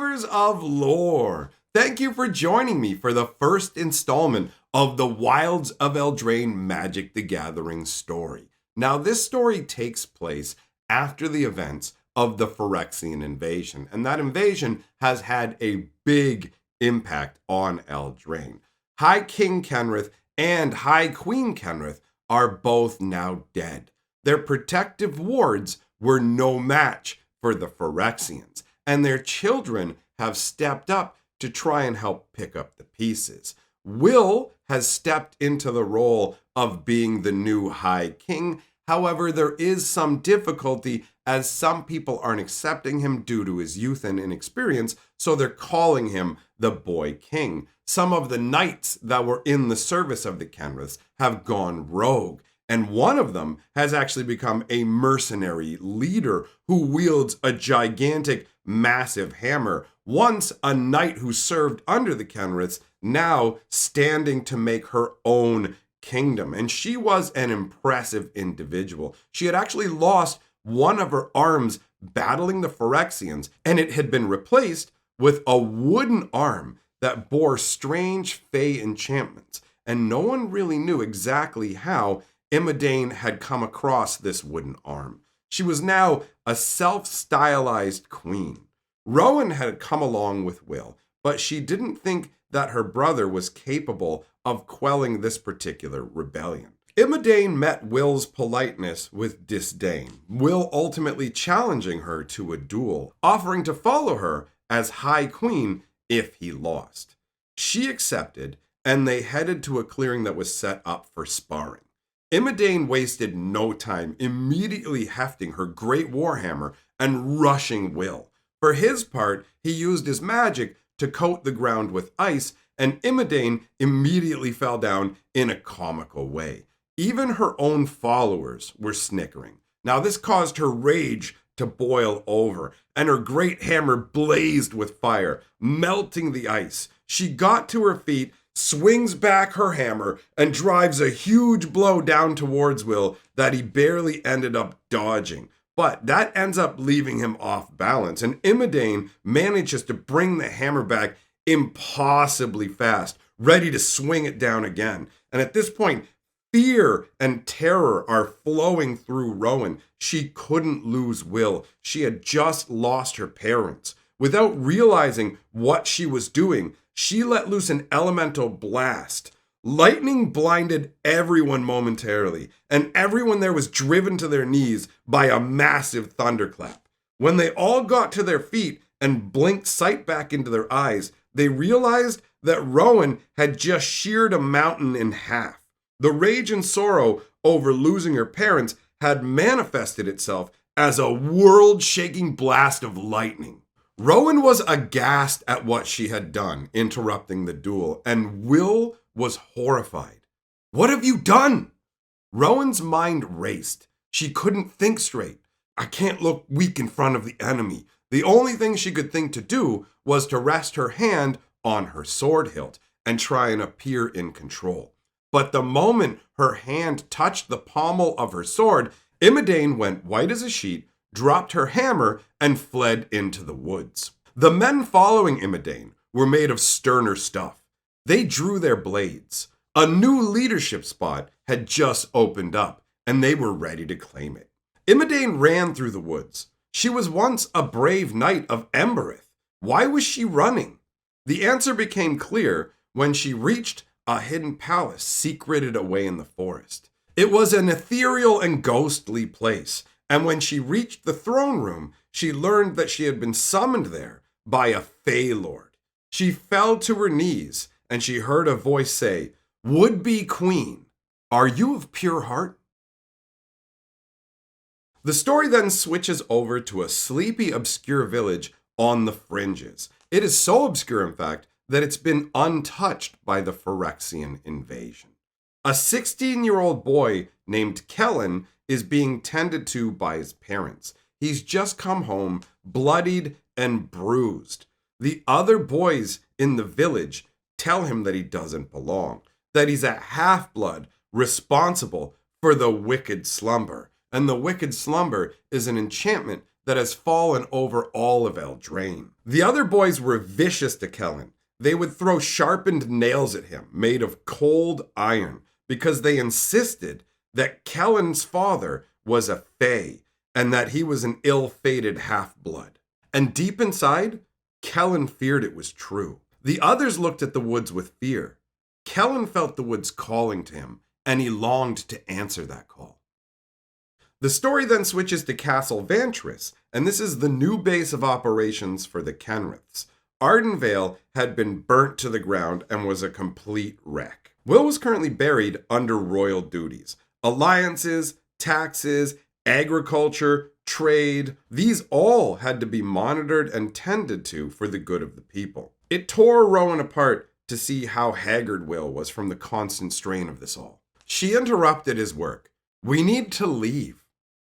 Keepers of Lore, thank you for joining me for the first installment of the Wilds of Eldraine Magic the Gathering story. Now, this story takes place after the events of the Phyrexian invasion, and that invasion has had a big impact on Eldraine. High King Kenrith and High Queen Kenrith are both now dead. Their protective wards were no match for the Phyrexians, and their children have stepped up to try and help pick up the pieces. Will has stepped into the role of being the new High King. However, there is some difficulty as some people aren't accepting him due to his youth and inexperience, so they're calling him the Boy King. Some of the knights that were in the service of the Kenriths have gone rogue, and one of them has actually become a mercenary leader who wields a gigantic, massive hammer. Once a knight who served under the Kenriths, now standing to make her own kingdom. And she was an impressive individual. She had actually lost one of her arms battling the Phyrexians, and it had been replaced with a wooden arm that bore strange fey enchantments. And no one really knew exactly how Imodane had come across this wooden arm. She was now a self-stylized queen. Rowan had come along with Will, but she didn't think that her brother was capable of quelling this particular rebellion. Imodane met Will's politeness with disdain, Will ultimately challenging her to a duel, offering to follow her as High Queen if he lost. She accepted, and they headed to a clearing that was set up for sparring. Imodane wasted no time, immediately hefting her great warhammer and rushing Will. For his part, he used his magic to coat the ground with ice, and Imodane immediately fell down in a comical way. Even her own followers were snickering. Now, this caused her rage to boil over, and her great hammer blazed with fire, melting the ice. She got to her feet, swings back her hammer, and drives a huge blow down towards Will that he barely ended up dodging. But that ends up leaving him off balance, and Imodane manages to bring the hammer back impossibly fast, ready to swing it down again. And at this point, fear and terror are flowing through Rowan. She couldn't lose Will. She had just lost her parents. Without realizing what she was doing, she let loose an elemental blast. Lightning blinded everyone momentarily, and everyone there was driven to their knees by a massive thunderclap. When they all got to their feet and blinked sight back into their eyes, they realized that Rowan had just sheared a mountain in half. The rage and sorrow over losing her parents had manifested itself as a world-shaking blast of lightning. Rowan was aghast at what she had done, interrupting the duel, and Will was horrified. "What have you done?" Rowan's mind raced. She couldn't think straight. I can't look weak in front of the enemy. The only thing she could think to do was to rest her hand on her sword hilt and try and appear in control. But the moment her hand touched the pommel of her sword, Imodane went white as a sheet, dropped her hammer, and fled into the woods. The men following Imodane were made of sterner stuff. They drew their blades. A new leadership spot had just opened up, and they were ready to claim it. Imodane ran through the woods. She was once a brave knight of Embereth. Why was she running? The answer became clear when she reached a hidden palace secreted away in the forest. It was an ethereal and ghostly place, and when she reached the throne room, she learned that she had been summoned there by a Fey Lord. She fell to her knees, and she heard a voice say, "Would-be queen, are you of pure heart?" The story then switches over to a sleepy, obscure village on the fringes. It is so obscure, in fact, that it's been untouched by the Phyrexian invasion. A 16-year-old boy named Kellen is being tended to by his parents. He's just come home, bloodied and bruised. The other boys in the village tell him that he doesn't belong, that he's a half-blood responsible for the wicked slumber. And the wicked slumber is an enchantment that has fallen over all of Eldraine. The other boys were vicious to Kellen. They would throw sharpened nails at him, made of cold iron, because they insisted that Kellen's father was a fae and that he was an ill-fated half-blood. And deep inside, Kellen feared it was true. The others looked at the woods with fear. Kellen felt the woods calling to him, and he longed to answer that call. The story then switches to Castle Vantris, and this is the new base of operations for the Kenriths. Ardenvale had been burnt to the ground and was a complete wreck. Will was currently buried under royal duties. Alliances, taxes, agriculture, trade, these all had to be monitored and tended to for the good of the people. It tore Rowan apart to see how haggard Will was from the constant strain of this all. She interrupted his work. "We need to leave."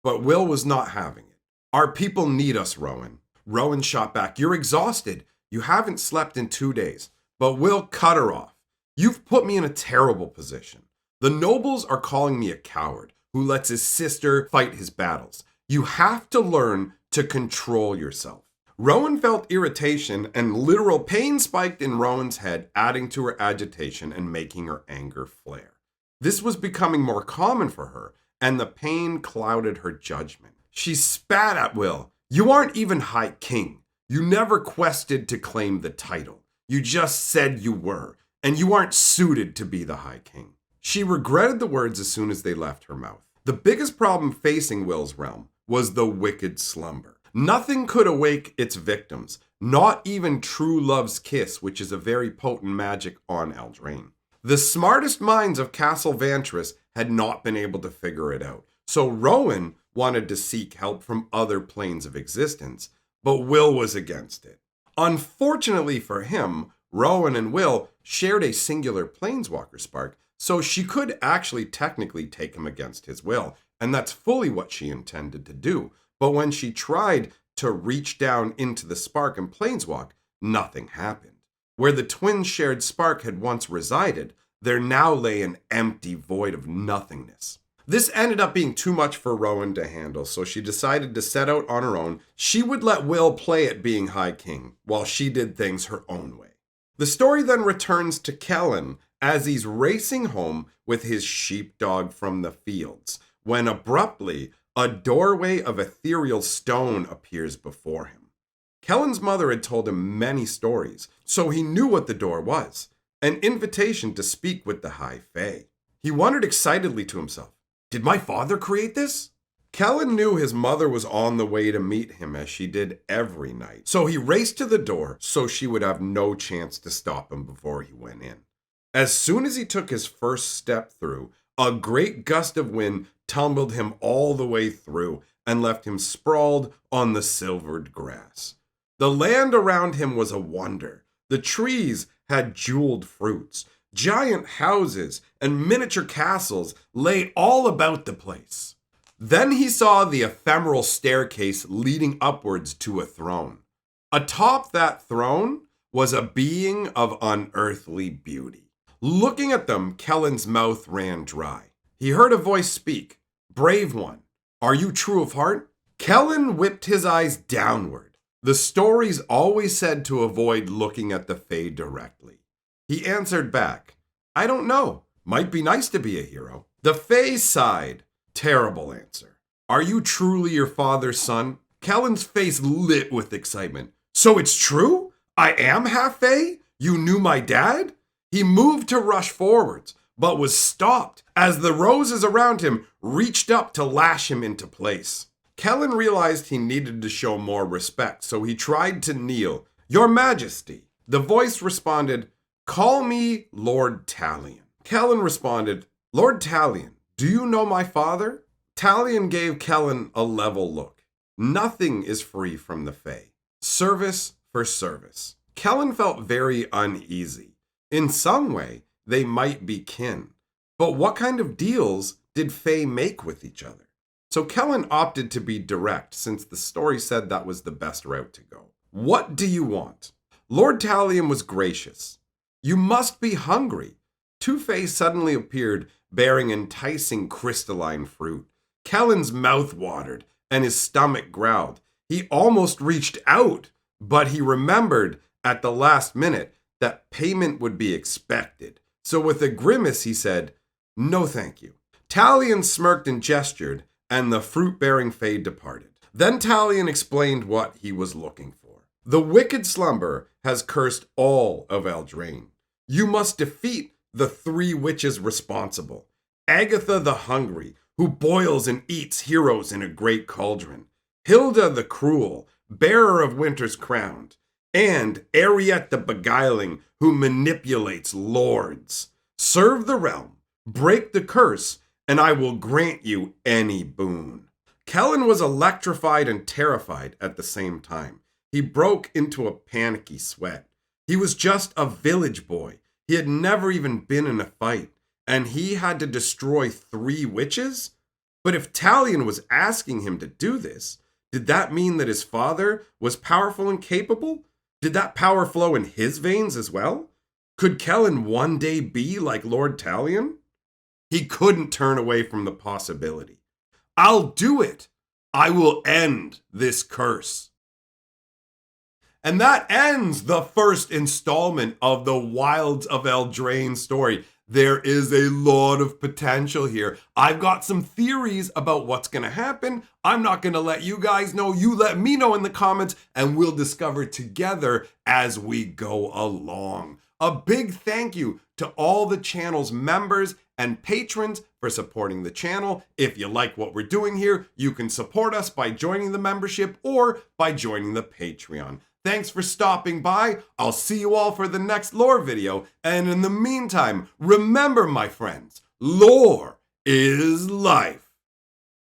But Will was not having it. "Our people need us, Rowan." Rowan shot back, "You're exhausted. You haven't slept in 2 days." But Will cut her off. "You've put me in a terrible position. The nobles are calling me a coward who lets his sister fight his battles. You have to learn to control yourself." Rowan felt irritation, and literal pain spiked in Rowan's head, adding to her agitation and making her anger flare. This was becoming more common for her, and the pain clouded her judgment. She spat at Will. "You aren't even High King. You never quested to claim the title. You just said you were, and you aren't suited to be the High King." She regretted the words as soon as they left her mouth. The biggest problem facing Will's realm was the wicked slumber. Nothing could awake its victims, not even true love's kiss, which is a very potent magic on Eldraine. The smartest minds of Castle Vantris had not been able to figure it out, so Rowan wanted to seek help from other planes of existence, but Will was against it. Unfortunately for him, Rowan and Will shared a singular planeswalker spark, so she could actually technically take him against his will, and that's fully what she intended to do. But when she tried to reach down into the spark and planeswalk, nothing happened. Where the twins' shared spark had once resided, there now lay an empty void of nothingness. This ended up being too much for Rowan to handle, so she decided to set out on her own. She would let Will play at being High King, while she did things her own way. The story then returns to Kellen as he's racing home with his sheepdog from the fields, when abruptly a doorway of ethereal stone appears before him. Kellen's mother had told him many stories, so he knew what the door was, an invitation to speak with the High Fae. He wondered excitedly to himself, did my father create this? Kellen knew his mother was on the way to meet him as she did every night, so he raced to the door so she would have no chance to stop him before he went in. As soon as he took his first step through, a great gust of wind tumbled him all the way through and left him sprawled on the silvered grass. The land around him was a wonder. The trees had jeweled fruits. Giant houses and miniature castles lay all about the place. Then he saw the ephemeral staircase leading upwards to a throne. Atop that throne was a being of unearthly beauty. Looking at them, Kellen's mouth ran dry. He heard a voice speak. "Brave one, are you true of heart?" Kellen whipped his eyes downward. The stories always said to avoid looking at the Fae directly. He answered back, "I don't know. Might be nice to be a hero." The Fae sighed. "Terrible answer. Are you truly your father's son?" Kellen's face lit with excitement. "So it's true? I am half Fae? You knew my dad?" He moved to rush forwards, but was stopped as the roses around him reached up to lash him into place. Kellen realized he needed to show more respect, so he tried to kneel. "Your Majesty." The voice responded, "Call me Lord Talion." Kellen responded, "Lord Talion, do you know my father?" Talion gave Kellen a level look. Nothing is free from the Fae. Service for service. Kellen felt very uneasy. In some way, they might be kin. But what kind of deals did Fae make with each other? So Kellen opted to be direct, since the story said that was the best route to go. "What do you want?" Lord Talion was gracious. "You must be hungry." Two Fae suddenly appeared, bearing enticing crystalline fruit. Kellen's mouth watered, and his stomach growled. He almost reached out, but he remembered at the last minute that payment would be expected. So with a grimace, he said, "No, thank you." Talion smirked and gestured, and the fruit-bearing Fae departed. Then Talion explained what he was looking for. "The wicked slumber has cursed all of Eldraine. You must defeat the 3 witches responsible. Agatha the Hungry, who boils and eats heroes in a great cauldron. Hilda the Cruel, bearer of Winter's crown. And Ariette the Beguiling, who manipulates lords. Serve the realm, break the curse, and I will grant you any boon." Kellen was electrified and terrified at the same time. He broke into a panicky sweat. He was just a village boy. He had never even been in a fight, and he had to destroy 3 witches? But if Talion was asking him to do this, did that mean that his father was powerful and capable? Did that power flow in his veins as well? Could Kellen one day be like Lord Talion? He couldn't turn away from the possibility. "I'll do it. I will end this curse." And that ends the first installment of the Wilds of Eldraine story. There is a lot of potential here. I've got some theories about what's going to happen. I'm not going to let you guys know. You let me know in the comments, and we'll discover together as we go along. A big thank you to all the channel's members and patrons for supporting the channel. If you like what we're doing here, you can support us by joining the membership or by joining the Patreon. Thanks for stopping by. I'll see you all for the next lore video. And in the meantime, remember, my friends, lore is life.